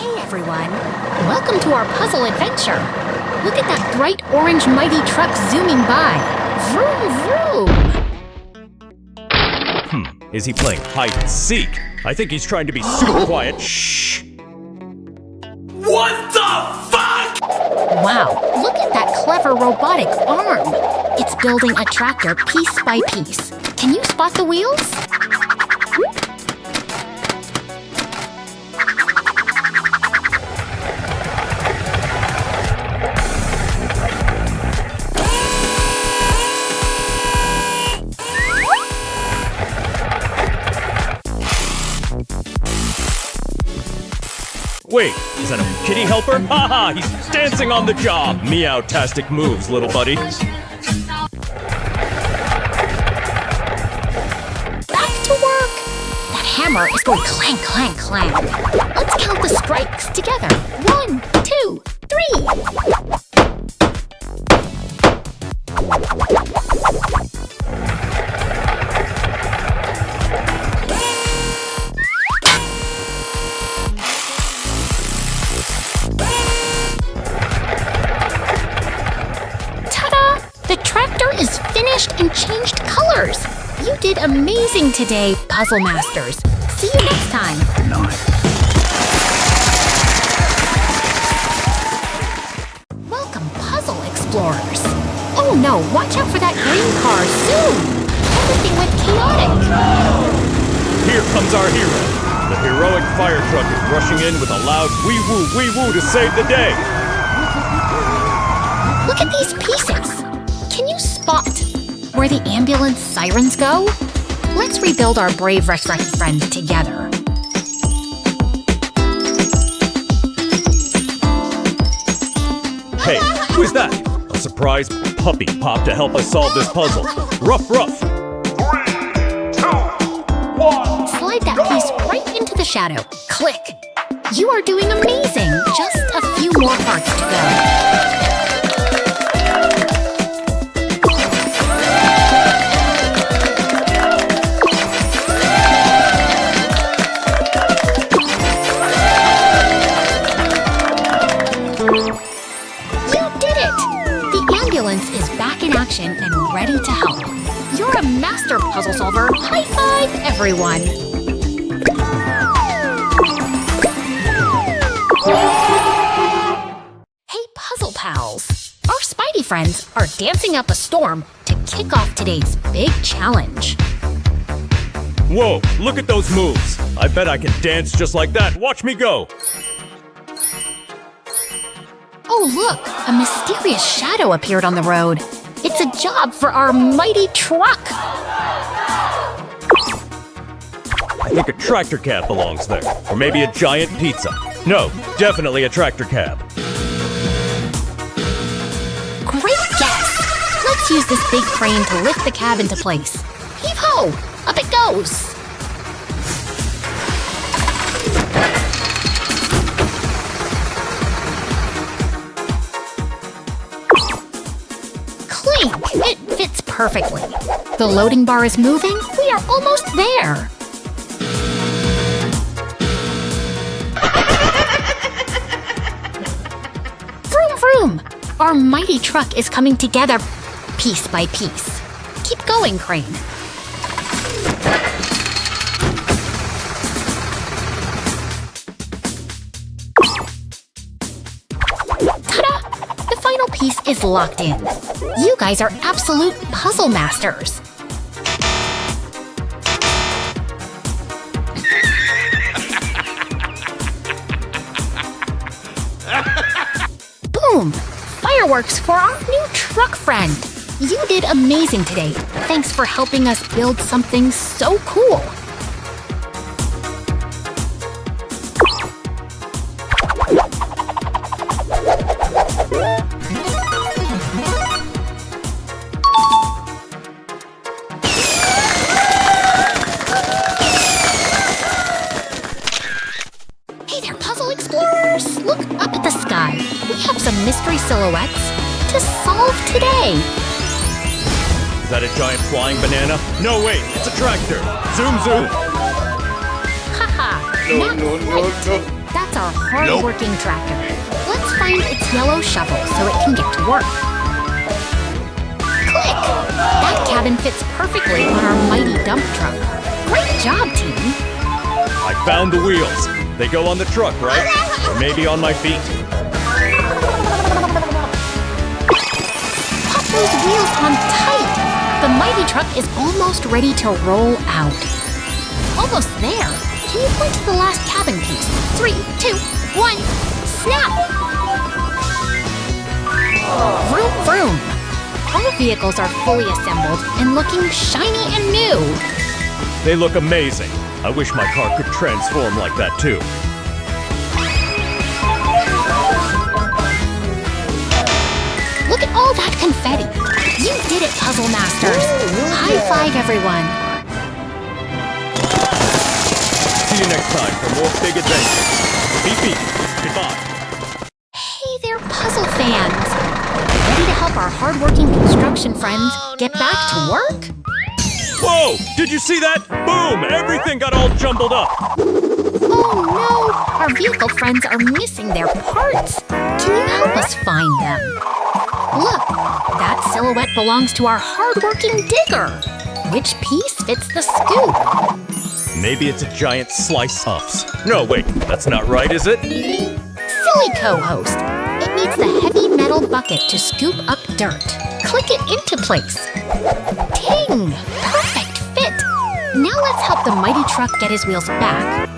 Hey everyone! Welcome to our puzzle adventure! Look at that bright orange mighty truck zooming by! Vroom vroom! Is he playing hide and seek? I think he's trying to be super quiet. Shh! What the fuck?! Wow, look at that clever robotic arm! It's building a tractor piece by piece. Can you spot the wheels? Wait, is that a kitty helper? Haha, he's dancing on the job! Meow-tastic moves, little buddy. Back to work! That hammer is going clang, clang, clang. Let's count the strikes together. 1, 2, 3. The tractor is finished and changed colors! You did amazing today, Puzzle Masters. See you next time. Welcome, Puzzle Explorers. Oh no, watch out for that green car soon! Everything went chaotic. Here comes our hero. The heroic fire truck is rushing in with a loud wee-woo, wee-woo to save the day. Look at these pieces. Can you spot where the ambulance sirens go? Let's rebuild our brave rescue friend together. Hey, who's that? A surprise puppy pop to help us solve this puzzle. Ruff, ruff. 3, 2, 1. Slide that piece right into the shadow. Click. You are doing amazing. Just a few more parts to go. Is back in action and ready to help. You're a master puzzle solver. High five, everyone! Hey, puzzle pals! Our Spidey friends are dancing up a storm to kick off today's big challenge. Whoa, look at those moves. I bet I can dance just like that. Watch me go. Oh look, a mysterious shadow appeared on the road. It's a job for our mighty truck. I think a tractor cab belongs there. Or maybe a giant pizza. No, definitely a tractor cab. Great guess! Let's use this big crane to lift the cab into place. Heave-ho! Up it goes! It fits perfectly. The loading bar is moving. We are almost there. Vroom vroom! Our mighty truck is coming together piece by piece. Keep going, Crane. Ta-da! The final piece is locked in. You guys are absolute puzzle masters. Boom! Fireworks for our new truck friend. You did amazing today. Thanks for helping us build something so cool. Look up at the sky. We have some mystery silhouettes to solve today. Is that a giant flying banana? No, wait, it's a tractor. Zoom, zoom. Haha, not quite. That's That's our hard-working tractor. Let's find its yellow shovel so it can get to work. Click! That cabin fits perfectly on our mighty dump truck. Great job, team! I found the wheels. They go on the truck, right? Or maybe on my feet. Pop those wheels on tight! The mighty truck is almost ready to roll out. Almost there. Can you point to the last cabin piece? 3, 2, 1, snap! Vroom, vroom. All vehicles are fully assembled and looking shiny and new. They look amazing. I wish my car could transform like that too. Look at all that confetti. You did it, Puzzle Masters. High five, everyone. See you next time for more big adventures. Beep beep. Goodbye. Hey there, puzzle fans. Ready to help our hardworking construction friends get back to work? Whoa! Did you see that? Boom! Everything got all jumbled up. Oh no! Our vehicle friends are missing their parts. Can you help us find them? Look, that silhouette belongs to our hardworking digger. Which piece fits the scoop? Maybe it's a giant slice puffs. No, wait, that's not right, is it? Silly co-host. It needs the heavy metal bucket to scoop up dirt. Click it into place. Ting! Perfect fit! Now let's help the mighty truck get his wheels back.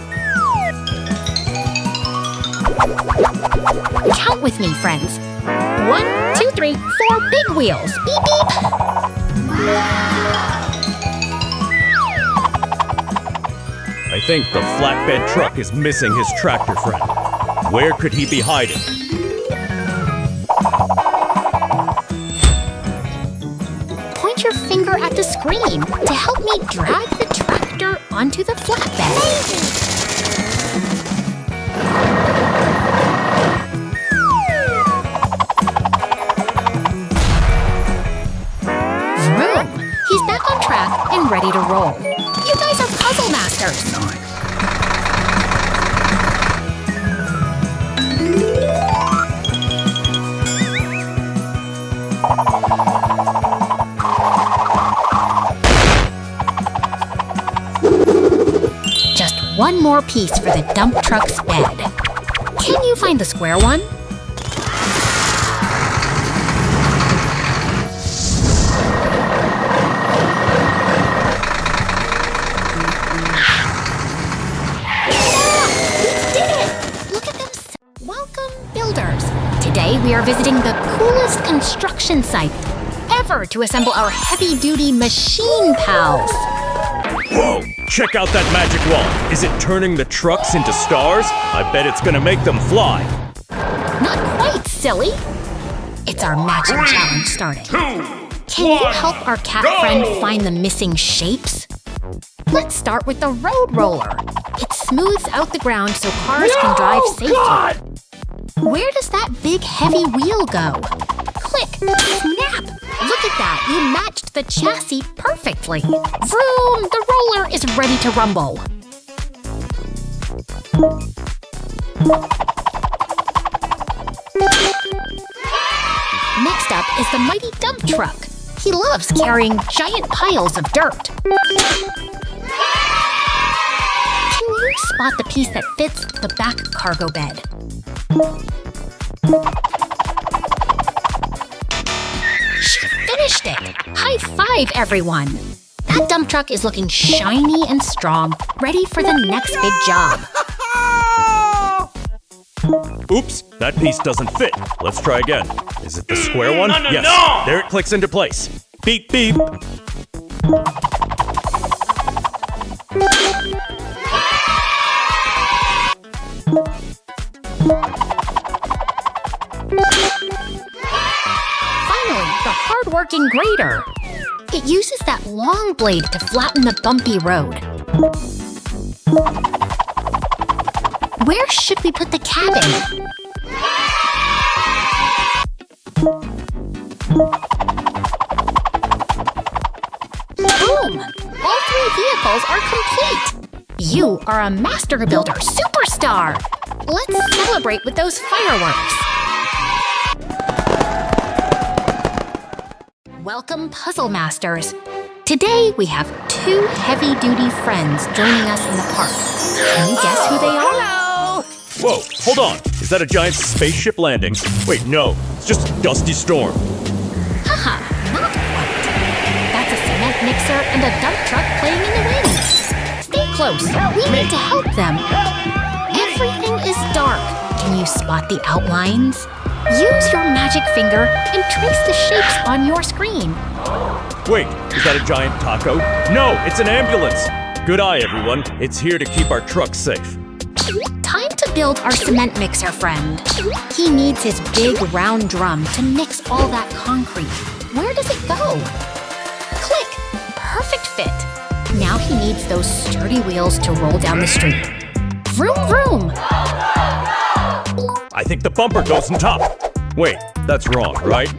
Count with me, friends. 1, 2, 3, 4 big wheels. Beep, beep! I think the flatbed truck is missing his tractor friend. Where could he be hiding? Point your finger at the screen to help me drag the tractor onto the flatbed. Vroom! He's back on track and ready to roll. You guys are puzzle masters. Just one more piece for the dump truck's bed. Can you find the square one? Today we are visiting the coolest construction site ever to assemble our heavy-duty machine pals. Whoa! Check out that magic wall. Is it turning the trucks into stars? I bet it's gonna make them fly. Not quite, silly. It's our matching challenge starting. Can you help our cat friend find the missing shapes? Let's start with the road roller. It smooths out the ground so cars can drive safely. Where does that big heavy wheel go? Click! Snap! Look at that! You matched the chassis perfectly! Vroom! The roller is ready to rumble! Next up is the mighty dump truck. He loves carrying giant piles of dirt. Can you spot the piece that fits the back cargo bed? She finished it! High five, everyone! That dump truck is looking shiny and strong, ready for the next big job. Oops, that piece doesn't fit. Let's try again. Is it the square one? Yes. No! There it clicks into place. Beep, beep. Finally, the hard-working grader. It uses that long blade to flatten the bumpy road. Where should we put the cabin? Boom! All 3 vehicles are complete! You are a master builder superstar! Let's celebrate with those fireworks. Welcome, Puzzle Masters. Today we have two heavy-duty friends joining us in the park. Can you guess who they are? Hello! Whoa, hold on. Is that a giant spaceship landing? Wait, no. It's just a dusty storm. Haha, not quite. That's a cement mixer and a dump truck playing in the wind. Stay close. We need to help them. Everything is dark. Can you spot the outlines? Use your magic finger and trace the shapes on your screen. Wait, is that a giant taco? No, it's an ambulance. Good eye, everyone. It's here to keep our truck safe. Time to build our cement mixer friend. He needs his big round drum to mix all that concrete. Where does it go? Click! Perfect fit. Now he needs those sturdy wheels to roll down the street. Vroom vroom! I think the bumper goes on top. Wait, that's wrong, right?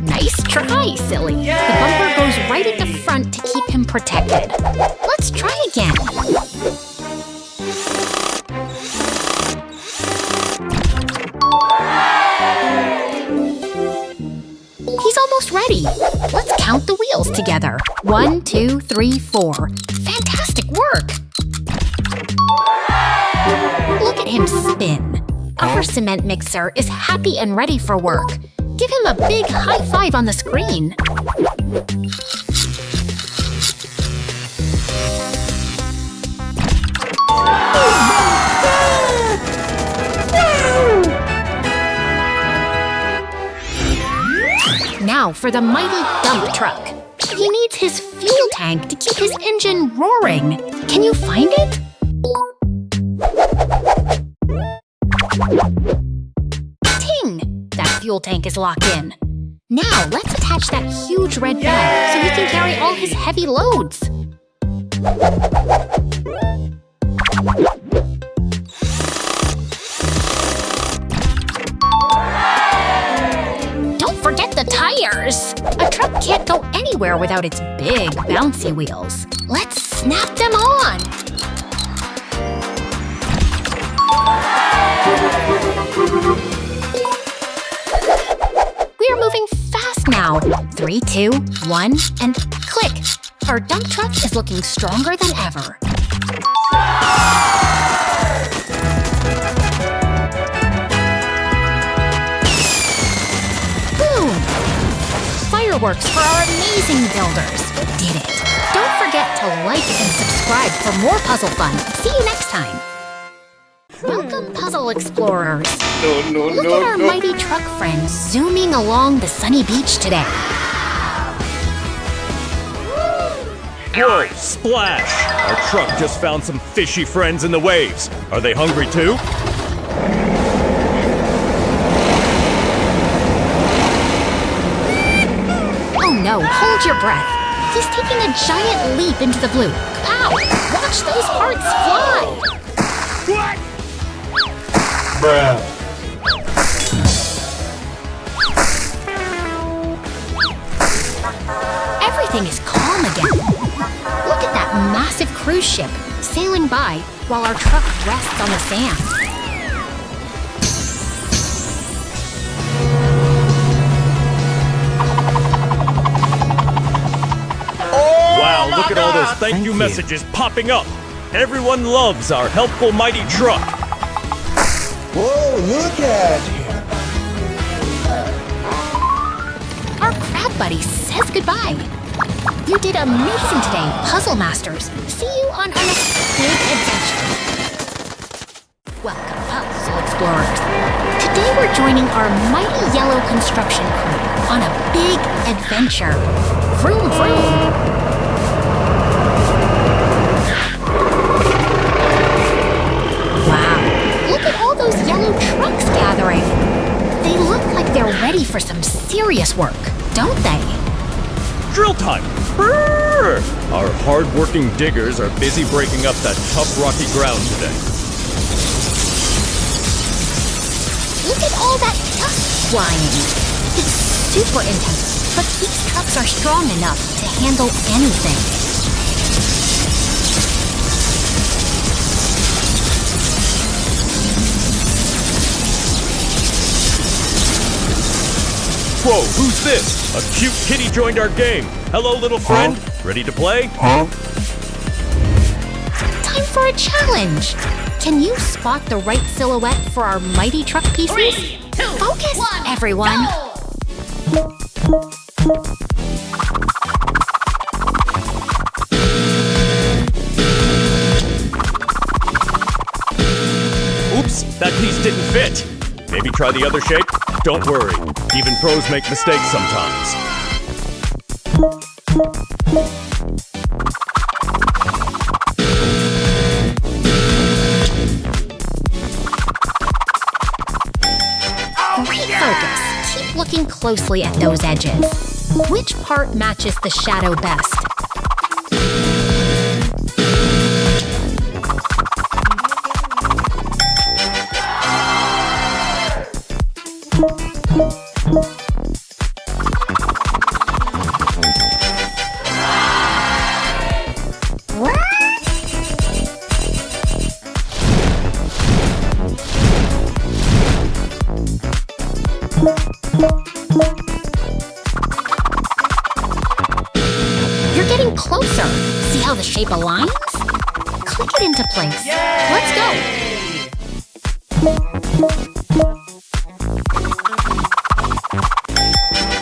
Nice try, silly. The bumper goes right at the front to keep him protected. Let's try again. He's almost ready. Let's count the wheels together. 1, 2, 3, 4. Fantastic work! Look at him spin. Our cement mixer is happy and ready for work. Give him a big high five on the screen. Now for the mighty dump truck. He needs his fuel tank to keep his engine roaring. Can you find it? Ting! That fuel tank is locked in. Now let's attach that huge red bag so he can carry all his heavy loads. Don't forget the tires! A truck can't go anywhere without its big, bouncy wheels. Let's snap them on! We're moving fast now. 3, 2, 1, and click! Our dump truck is looking stronger than ever. Boom! Fireworks for our amazing builders. Did it. Don't forget to like and subscribe for more puzzle fun. See you next time. Welcome, puzzle explorers. Look at our mighty truck friends zooming along the sunny beach today. Whoa, splash! Our truck just found some fishy friends in the waves. Are they hungry too? Oh no, hold your breath. He's taking a giant leap into the blue. Ow! Watch those parts fly! What? Bruh. Everything is calm again. Look at that massive cruise ship sailing by while our truck rests on the sand. Wow, look at all those thank you messages popping up. Everyone loves our helpful mighty truck. Whoa, look at him! Our crab buddy says goodbye. You did amazing today, Puzzle Masters. See you on our next big adventure. Welcome, Puzzle Explorers. Today we're joining our mighty yellow construction crew on a big adventure. Vroom, vroom. Wow, look at all those yellow trucks gathering. They look like they're ready for some serious work, don't they? Drill time! Brrr! Our hard-working diggers are busy breaking up that tough rocky ground today. Look at all that dust flying. It's super intense, but these trucks are strong enough to handle anything. Whoa, who's this? A cute kitty joined our game. Hello, little friend. Ready to play? Huh? Time for a challenge. Can you spot the right silhouette for our mighty truck pieces? 3, 2, Focus, 1, everyone. go! Oops, that piece didn't fit. Maybe try the other shape? Don't worry. Even pros make mistakes sometimes. Great focus. Keep looking closely at those edges. Which part matches the shadow best? You're getting closer. See how the shape aligns? Click it into place. Let's go.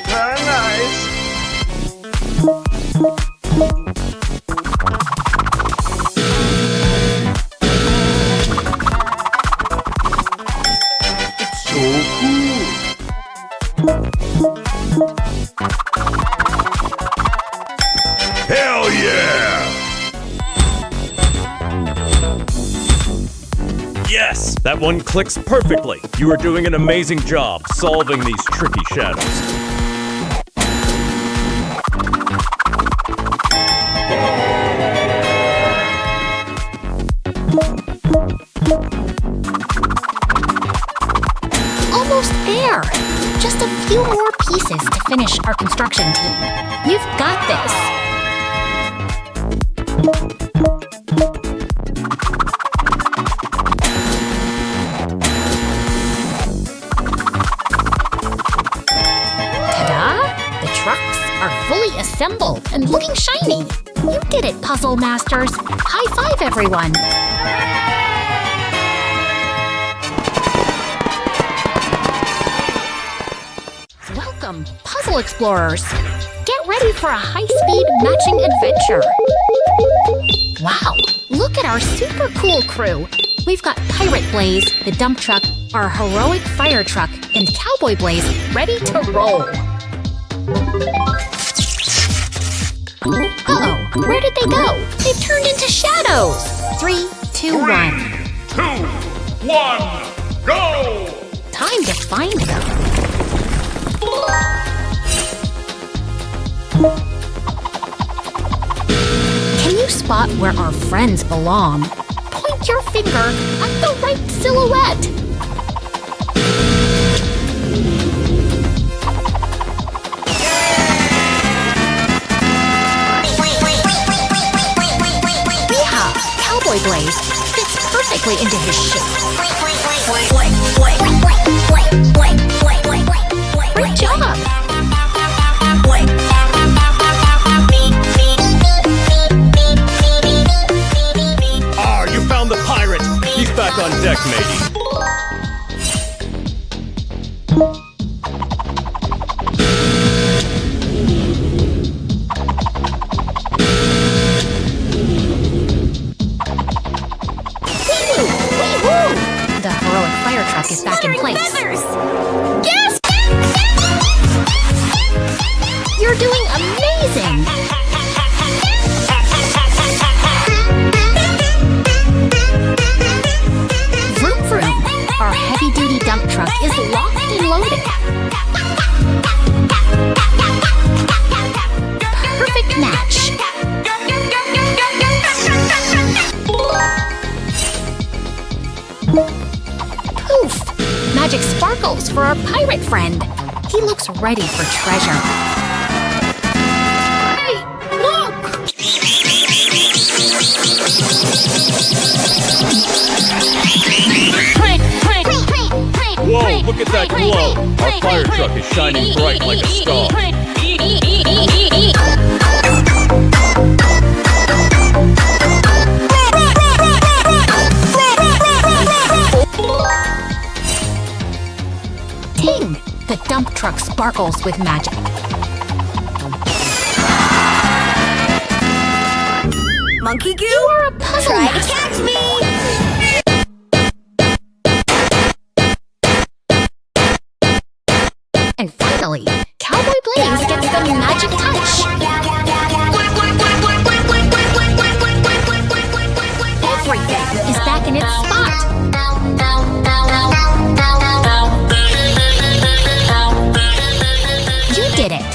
Very nice. It's so cool. Hell yeah! Yes, that one clicks perfectly. You are doing an amazing job solving these tricky shadows. Almost there. Just a few more pieces to finish our construction team. You've got this. Ta-da! The trucks are fully assembled and looking shiny. You did it, Puzzle Masters. High five, everyone. Welcome, Puzzle Explorers. Get ready for a high-speed matching adventure. Wow, look at our super cool crew. We've got Pirate Blaze, the dump truck, our heroic fire truck, and Cowboy Blaze ready to roll. Uh-oh, where did they go? They've turned into shadows. 3, 2, 1. 2, 1, go! Time to find them. Can you spot where our friends belong? Point your finger at the right silhouette. Yeah, Cowboy Blaze fits perfectly into his shape. Great job! Ah, you found the pirate! He's back on deck, matey. Wee-hoo! The heroic fire truck is back in place. Yes! You're doing amazing! Vroom vroom! Our heavy-duty dump truck is locked and loaded. Perfect match! Poof! Magic sparkles for our pirate friend. He looks ready for treasure. Hey, look! Whoa, look look at that glow! Our fire truck is shining bright like a star. Ting! The dump truck sparkles with magic. Monkey goo? You are a puzzle Try to master. catch me! And finally, Cowboy Blaze gets the magic touch. Everything is back in its spot. You did it!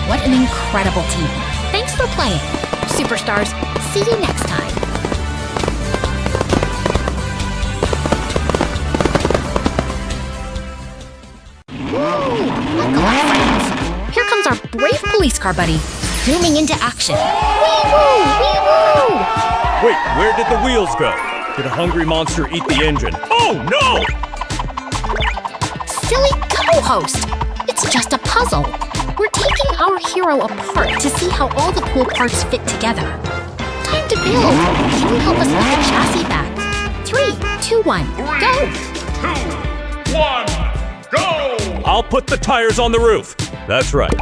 What an incredible team. Thanks for playing. Superstars, see you next time. Woo! Buckle up, friends. Here comes our brave police car buddy, zooming into action. Wee-woo! Wee-woo! Wait, where did the wheels go? Did a hungry monster eat the engine? Oh no! Silly co-host! It's just a puzzle. We're taking our hero apart to see how all the cool parts fit together. Time to build. Can you help us put the chassis back? 3, 2, 1, go! 3, 2, 1, go! I'll put the tires on the roof. That's right?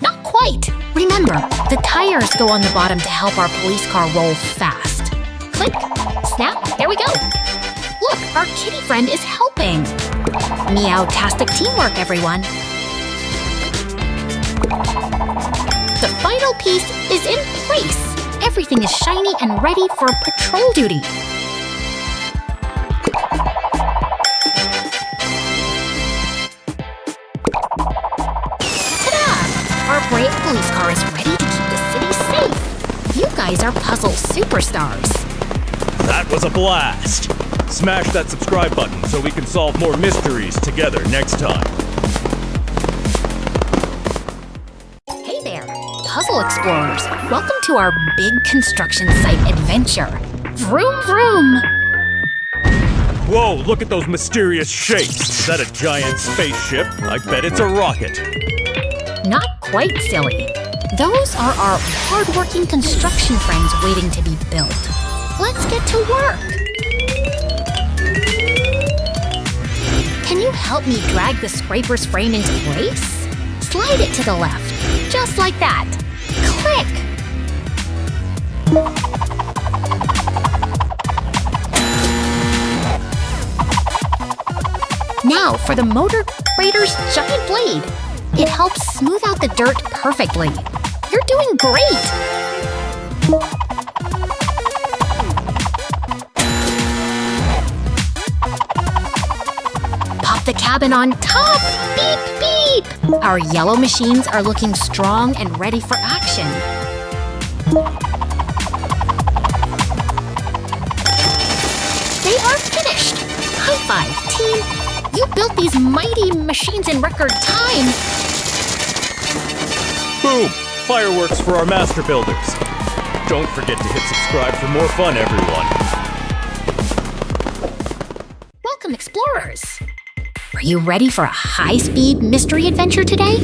Not quite. Remember, the tires go on the bottom to help our police car roll fast. Click, snap, there we go. Look, our kitty friend is helping. Meow-tastic teamwork, everyone. The final piece is in place. Everything is shiny and ready for patrol duty. Ta-da! Our brave police car is ready to keep the city safe. You guys are puzzle superstars. That was a blast! Smash that subscribe button so we can solve more mysteries together next time. Hey there, puzzle explorers. Welcome to our big construction site adventure. Vroom vroom! Whoa, look at those mysterious shapes. Is that a giant spaceship? I bet it's a rocket. Not quite silly. Those are our hard-working construction friends waiting to be built. Let's get to work. Can you help me drag the scraper's frame into place? Slide it to the left, just like that. Click! Now for the motor grader's giant blade. It helps smooth out the dirt perfectly. You're doing great! Pop the cabin on top! Beep, beep! Our yellow machines are looking strong and ready for action. They are finished! High five, team! You built these mighty machines in record time! Boom! Fireworks for our master builders. Don't forget to hit subscribe for more fun, everyone. Welcome, explorers! Are you ready for a high-speed mystery adventure today?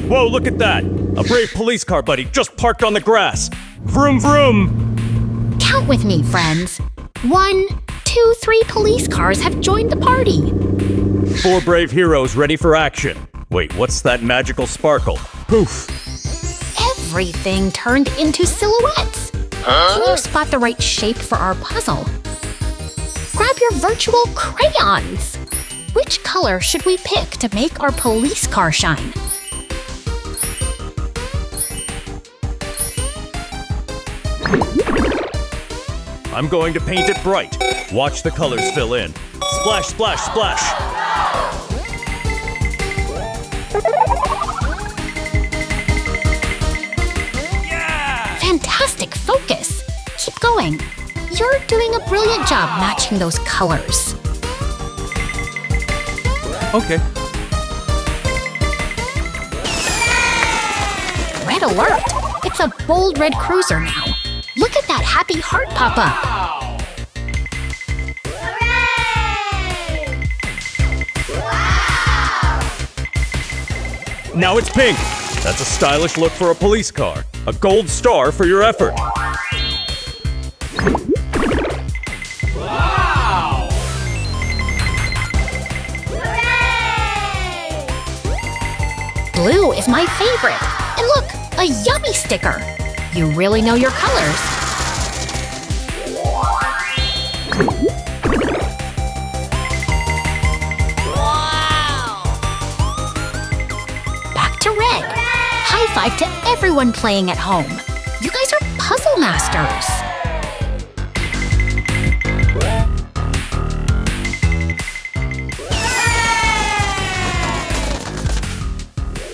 Whoa, look at that! A brave police car buddy just parked on the grass. Vroom vroom! Count with me, friends. 1, 2, 3 police cars have joined the party. 4 brave heroes ready for action. Wait, what's that magical sparkle? Poof! Everything turned into silhouettes. Can you spot the right shape for our puzzle? Grab your virtual crayons. Which color should we pick to make our police car shine? I'm going to paint it bright. Watch the colors fill in. Splash, splash, splash! Yeah! Fantastic focus. Keep going. You're doing a brilliant job matching those colors. Okay. Red alert! It's a bold red cruiser now. Look at that happy heart pop up. Now it's pink. That's a stylish look for a police car. A gold star for your effort. Wow! Blue is my favorite. And look, a yummy sticker. You really know your colors. Wow! Back to red. High five to everyone playing at home. You guys are puzzle masters.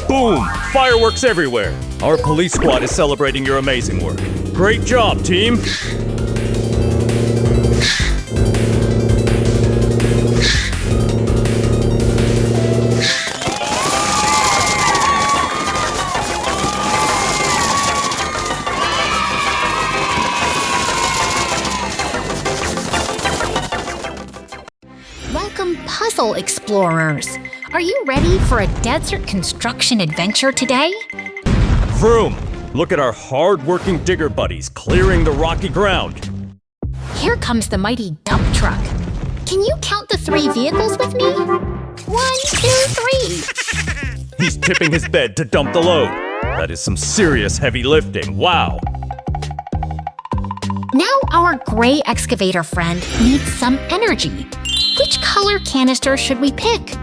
Boom! Fireworks everywhere. Our police squad is celebrating your amazing work. Great job, team! Welcome, puzzle explorers. Are you ready for a desert construction adventure today? Vroom! Look at our hard-working digger buddies clearing the rocky ground. Here comes the mighty dump truck. Can you count the 3 vehicles with me? 1, 2, 3. He's tipping his bed to dump the load. That is some serious heavy lifting. Wow! Now our gray excavator friend needs some energy. Which color canister should we pick?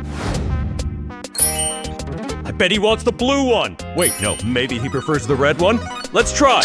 I bet he wants the blue one. Wait, no, maybe he prefers the red one? Let's try.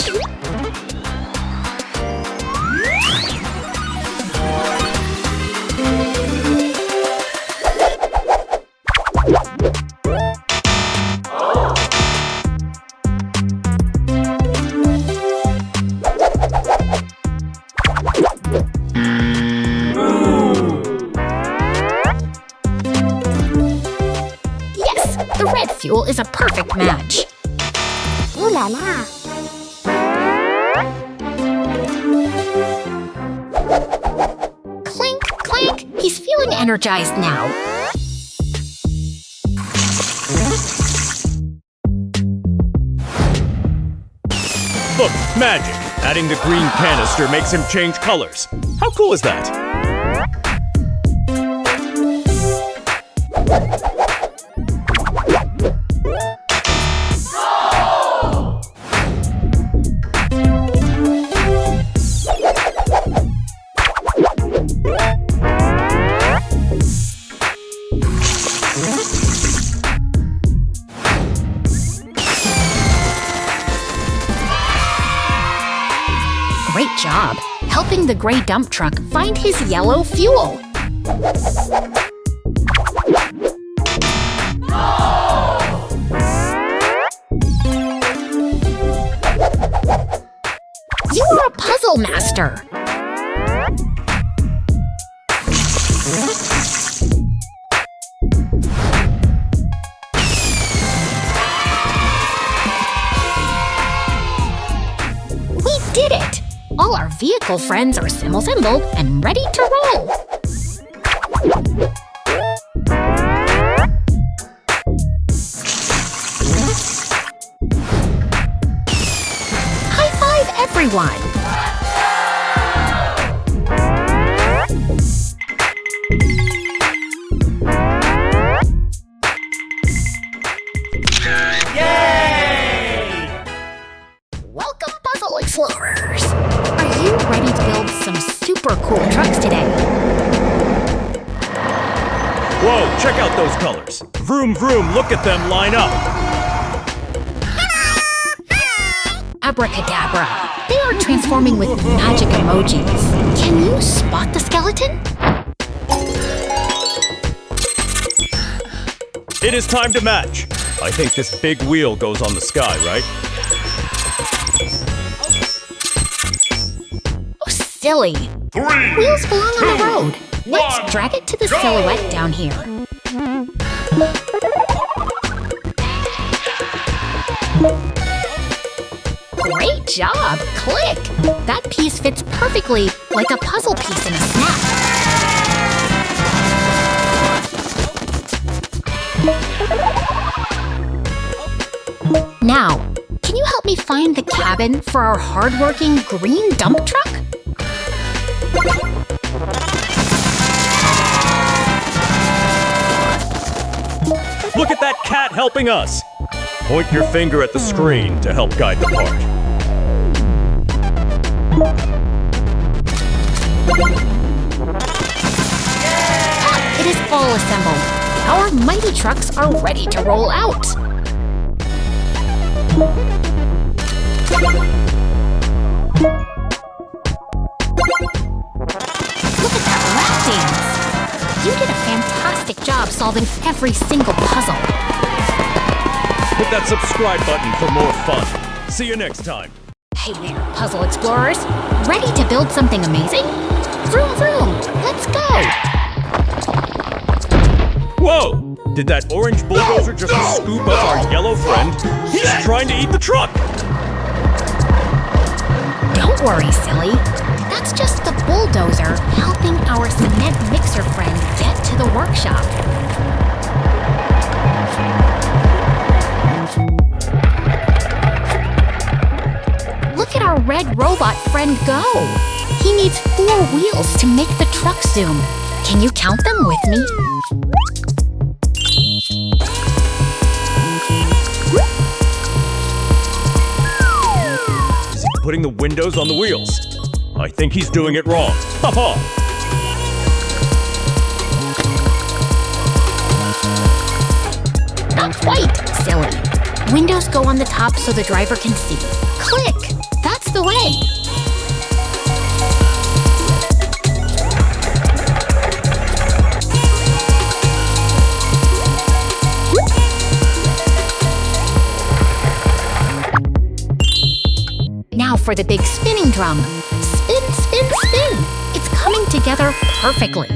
The red fuel is a perfect match. Ooh la la! Clink, clank! He's feeling energized now. Look, magic! Adding the green canister makes him change colors. How cool is that? Great job, helping the gray dump truck find his yellow fuel. You are a puzzle master. We did it! All our vehicle friends are assembled and ready to roll. High five, everyone! Welcome, puzzle explorers! Are you ready to build some super cool trucks today? Whoa, check out those colors. Vroom, vroom, look at them line up. Abracadabra! They are transforming with magic emojis. Can you spot the skeleton? It is time to match. I think this big wheel goes on the sky, right? Oh, silly! 3, Wheels belong on the road. Let's 1, drag it to the go! silhouette down here. Great job! Click! That piece fits perfectly like a puzzle piece in a snap. Now, can you help me find the cabin for our hardworking green dump truck? Look at that cat helping us! Point your finger at the screen to help guide the part. It is all assembled. Our mighty trucks are ready to roll out. Look at that lap dance! You did a fantastic job solving every single puzzle. Hit that subscribe button for more fun. See you next time. Hey there, puzzle explorers. Ready to build something amazing? Vroom vroom, let's go! Whoa! Did that orange bulldozer just scoop up our yellow friend? He's trying to eat the truck! Don't worry, silly. That's just the bulldozer helping our cement mixer friend get to the workshop. Look at our red robot friend go! He needs 4 wheels to make the truck zoom. Can you count them with me? Is he putting the windows on the wheels? I think he's doing it wrong. Ha-ha! Not quite, silly. Windows go on the top so the driver can see. Click! That's the way. Now for the big spinning drum. Spin, spin, spin! It's coming together perfectly.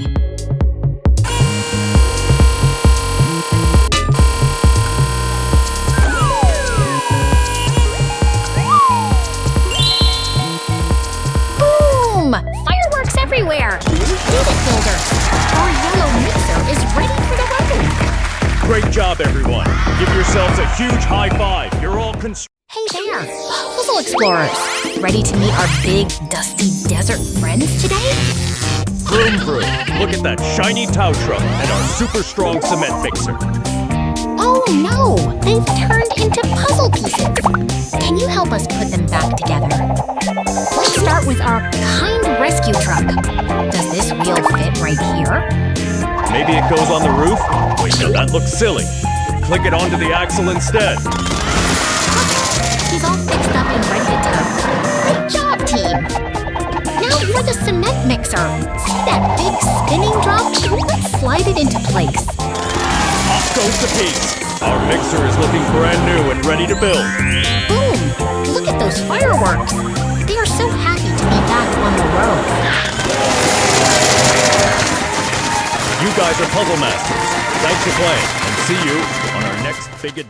Boom! Fireworks everywhere! You did it, builders! Our yellow mixer is ready for the road! Great job, everyone. Give yourselves a huge high five. You're all Hey there, puzzle explorers! Ready to meet our big, dusty desert friends today? Vroom vroom. Look at that shiny tow truck and our super strong cement mixer. Oh no! They've turned into puzzle pieces! Can you help us put them back together? Let's start with our kind rescue truck. Does this wheel fit right here? Maybe it goes on the roof? Wait, no, that looks silly. Click it onto the axle instead. He's all fixed up and ready to tow. Great job, team! Now for the cement mixer. See that big spinning drum? Let's slide it into place. Off goes the piece. Our mixer is looking brand new and ready to build. Boom! Look at those fireworks. They are so happy to be back on the road. You guys are puzzle masters. Thanks for playing, and see you on our next big adventure.